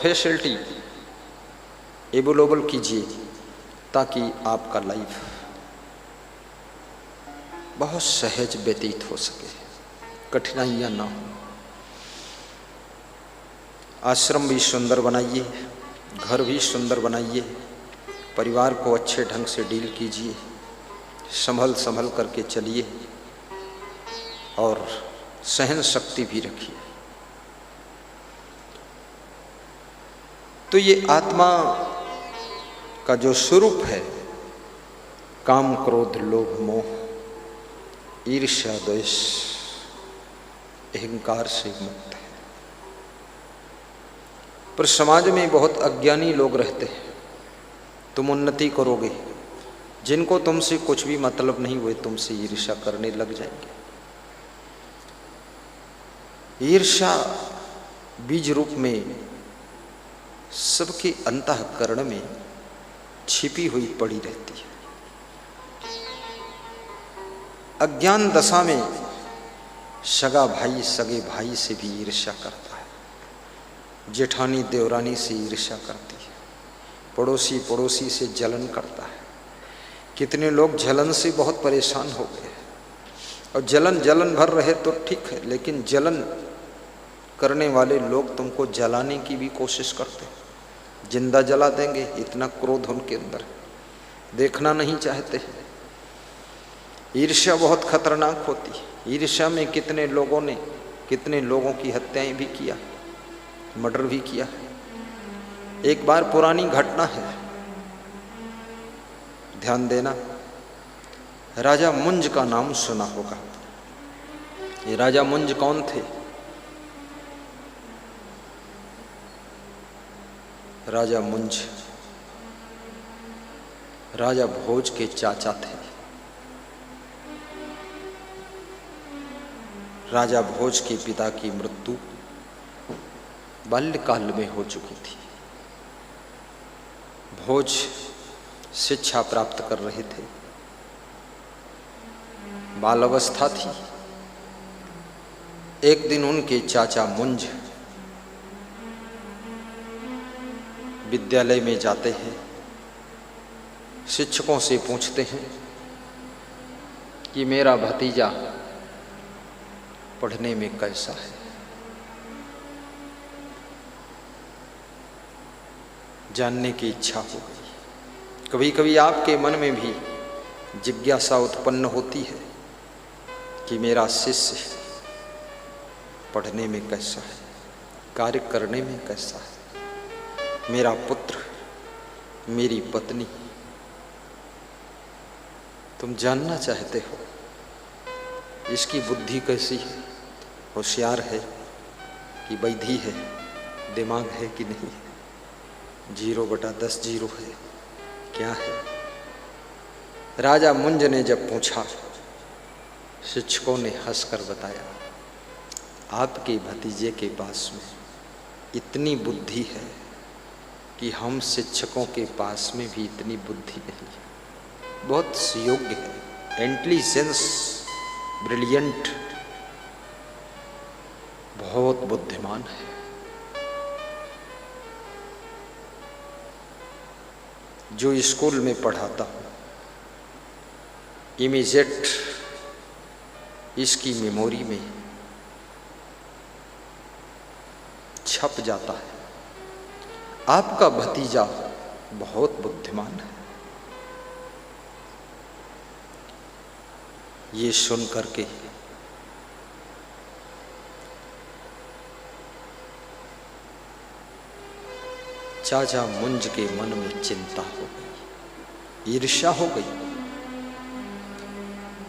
Facility available कीजिए ताकि आपका लाइफ बहुत सहज व्यतीत हो सके, कठिनाइयाँ ना हो। आश्रम भी सुंदर बनाइए, घर भी सुंदर बनाइए, परिवार को अच्छे ढंग से डील कीजिए, संभल करके चलिए और सहन शक्ति भी रखिए। तो ये आत्मा का जो स्वरूप है, काम क्रोध लोभ मोह ईर्ष्या द्वेष अहंकार से मुक्त है। पर समाज में बहुत अज्ञानी लोग रहते हैं। तुम उन्नति करोगे, जिनको तुमसे कुछ भी मतलब नहीं हुए तुमसे ईर्ष्या करने लग जाएंगे। ईर्ष्या बीज रूप में सबके अंतःकरण में छिपी हुई पड़ी रहती है। अज्ञान दशा में सगा भाई सगे भाई से भी ईर्ष्या करता है, जेठानी देवरानी से ईर्ष्या करती है, पड़ोसी पड़ोसी से जलन करता है। कितने लोग जलन से बहुत परेशान हो गए, और जलन भर रहे तो ठीक है, लेकिन जलन करने वाले लोग तुमको जलाने की भी कोशिश करते हैं, जिंदा जला देंगे, इतना क्रोध उनके अंदर, देखना नहीं चाहते हैं। ईर्ष्या बहुत खतरनाक होती है। ईर्ष्या में कितने लोगों की हत्याएं भी किया, मर्डर भी किया है। एक बार पुरानी घटना है, ध्यान देना, राजा मुंज का नाम सुना होगा। ये राजा मुंज कौन थे? राजा मुंज राजा भोज के चाचा थे। राजा भोज के पिता की मृत्यु बाल्यकाल में हो चुकी थी। भोज शिक्षा प्राप्त कर रहे थे, बाल अवस्था थी। एक दिन उनके चाचा मुंज विद्यालय में जाते हैं, शिक्षकों से पूछते हैं कि मेरा भतीजा पढ़ने में कैसा है। जानने की इच्छा हो गई। कभी कभी आपके मन में भी जिज्ञासा उत्पन्न होती है कि मेरा शिष्य पढ़ने में कैसा है, कार्य करने में कैसा है, मेरा पुत्र, मेरी पत्नी। तुम जानना चाहते हो इसकी बुद्धि कैसी है, होशियार है कि बैधी है, दिमाग है कि नहीं है, 0/10 जीरो है, क्या है। राजा मुंज ने जब पूछा, शिक्षकों ने हंसकर बताया, आपके भतीजे के पास में इतनी बुद्धि है कि हम शिक्षकों के पास में भी इतनी बुद्धि नहीं है। बहुत योग्य है, इंटेलिजेंस ब्रिलियंट, बहुत बुद्धिमान है। जो स्कूल में पढ़ाता हूँ, इमीडिएट इसकी मेमोरी में छप जाता है। आपका भतीजा बहुत बुद्धिमान है। ये सुन करके चाचा मुंज के मन में चिंता हो गई, ईर्ष्या हो गई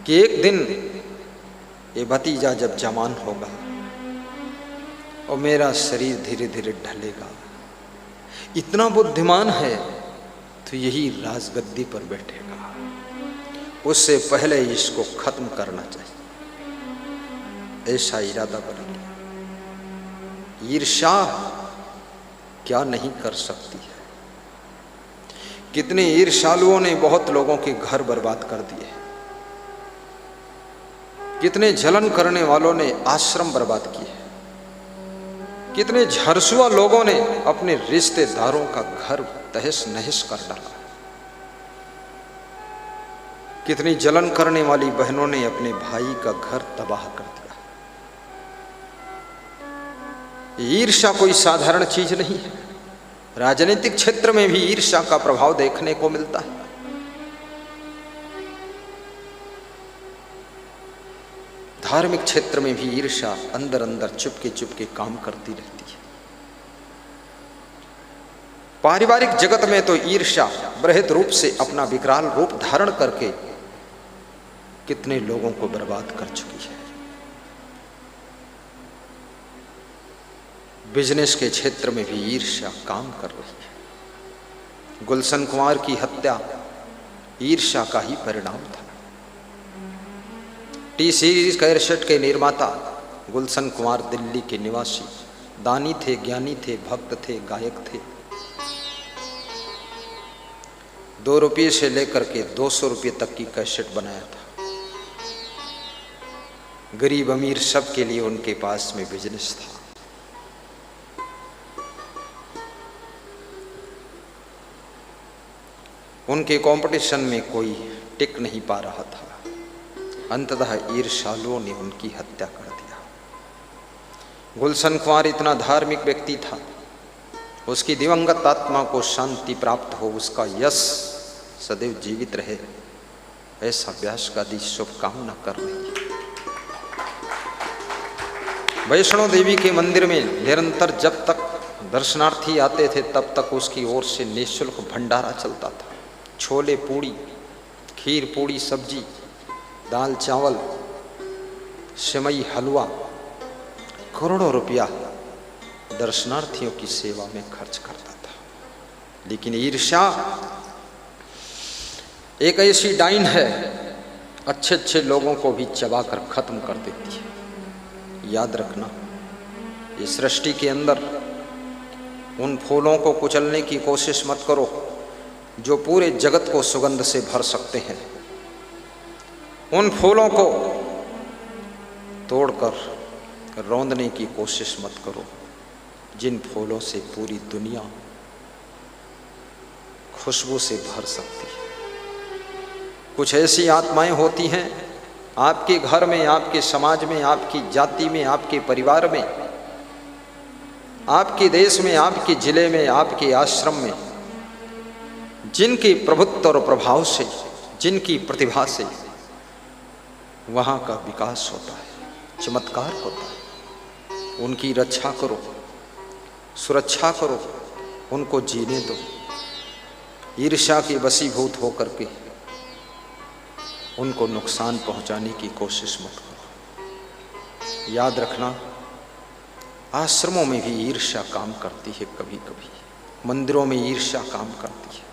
कि एक दिन ये भतीजा जब जवान होगा और मेरा शरीर धीरे धीरे ढलेगा, इतना बुद्धिमान है तो यही राजगद्दी पर बैठेगा, उससे पहले इसको खत्म करना चाहिए। ऐसा इरादा बना लिया। ईर्ष्या क्या नहीं कर सकती है। कितने ईर्ष्यालुओं ने बहुत लोगों के घर बर्बाद कर दिए, कितने जलन करने वालों ने आश्रम बर्बाद किए। कितने झरसुआ लोगों ने अपने रिश्तेदारों का घर तहस नहस कर डाला। कितनी जलन करने वाली बहनों ने अपने भाई का घर तबाह कर दिया। ईर्ष्या कोई साधारण चीज नहीं है। राजनीतिक क्षेत्र में भी ईर्ष्या का प्रभाव देखने को मिलता है। धार्मिक क्षेत्र में भी ईर्ष्या अंदर अंदर चुपके चुपके काम करती रहती है। पारिवारिक जगत में तो ईर्ष्या बृहद रूप से अपना विकराल रूप धारण करके कितने लोगों को बर्बाद कर चुकी है। बिजनेस के क्षेत्र में भी ईर्ष्या काम कर रही है। गुलशन कुमार की हत्या ईर्ष्या का ही परिणाम था। टी सीरीज कैसेट के निर्माता गुलशन कुमार दिल्ली के निवासी दानी थे, ज्ञानी थे, भक्त थे, गायक थे। 2 रुपये से लेकर के 200 रुपये तक की कैसेट बनाया था। गरीब अमीर सब के लिए उनके पास में बिजनेस था। उनके कंपटीशन में कोई टिक नहीं पा रहा था। अंततः ईर्ष्यालुओं ने उनकी हत्या कर दिया। गुलशन कुमार इतना धार्मिक व्यक्ति था, उसकी दिवंगत आत्मा को शांति प्राप्त हो, उसका यश सदैव जीवित रहे, ऐसा व्यास का दी शुभकामना कर रही है। वैष्णो देवी के मंदिर में निरंतर जब तक दर्शनार्थी आते थे तब तक उसकी ओर से निःशुल्क भंडारा चलता था। छोले पूड़ी, खीर पूड़ी, सब्जी, दाल चावल, सेवई, हलवा, करोड़ों रुपया दर्शनार्थियों की सेवा में खर्च करता था। लेकिन ईर्ष्या एक ऐसी डाइन है, अच्छे अच्छे लोगों को भी चबाकर खत्म कर देती है। याद रखना, इस सृष्टि के अंदर उन फूलों को कुचलने की कोशिश मत करो जो पूरे जगत को सुगंध से भर सकते हैं। उन फूलों को तोड़कर रौंदने की कोशिश मत करो जिन फूलों से पूरी दुनिया खुशबू से भर सकती है। कुछ ऐसी आत्माएं होती हैं आपके घर में, आपके समाज में, आपकी जाति में, आपके परिवार में, आपके देश में, आपके जिले में, आपके आश्रम में, जिनके प्रभुत्व और प्रभाव से, जिनकी प्रतिभा से वहाँ का विकास होता है, चमत्कार होता है। उनकी रक्षा करो, सुरक्षा करो, उनको जीने दो। ईर्ष्या के वशीभूत होकर के उनको नुकसान पहुंचाने की कोशिश मत करो। याद रखना, आश्रमों में भी ईर्ष्या काम करती है, कभी कभी मंदिरों में ईर्ष्या काम करती है।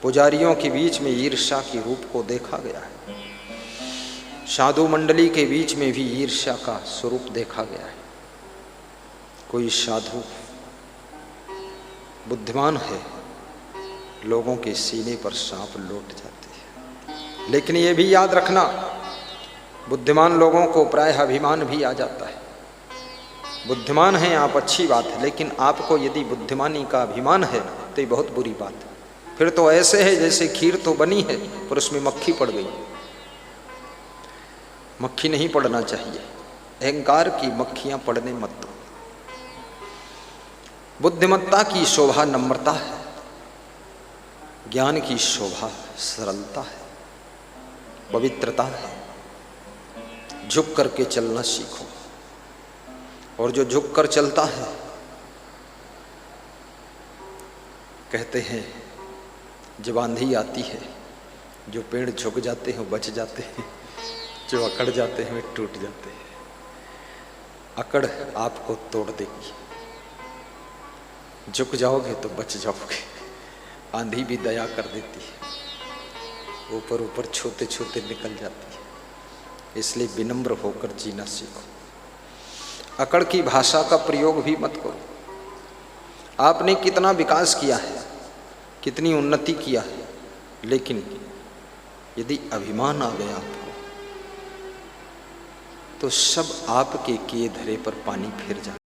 पुजारियों के बीच में ईर्ष्या के रूप को देखा गया है। साधु मंडली के बीच में भी ईर्ष्या का स्वरूप देखा गया है। कोई साधु बुद्धिमान है, लोगों के सीने पर सांप लौट जाते हैं। लेकिन ये भी याद रखना, बुद्धिमान लोगों को प्रायः अभिमान भी आ जाता है। बुद्धिमान हैं आप, अच्छी बात है, लेकिन आपको यदि बुद्धिमानी का अभिमान है तो ये बहुत बुरी बात है। फिर तो ऐसे है जैसे खीर तो बनी है पर उसमें मक्खी पड़ गई। मक्खी नहीं पड़ना चाहिए, अहंकार की मक्खियां पड़ने मत दो। बुद्धिमत्ता की शोभा नम्रता है, ज्ञान की शोभा सरलता है, पवित्रता है। झुक करके चलना सीखो, और जो झुक कर चलता है, कहते हैं जब आंधी आती है जो पेड़ झुक जाते हैं वो बच जाते हैं, जो अकड़ जाते हैं वे टूट जाते हैं। अकड़ आपको तोड़ देगी, झुक जाओगे तो बच जाओगे। आंधी भी दया कर देती है, ऊपर ऊपर छूते छूते निकल जाती है। इसलिए विनम्र होकर जीना सीखो। अकड़ की भाषा का प्रयोग भी मत करो। आपने कितना विकास किया है, कितनी उन्नति किया है, लेकिन यदि अभिमान आ गया आपको तो सब आपके किए धरे पर पानी फिर जाए।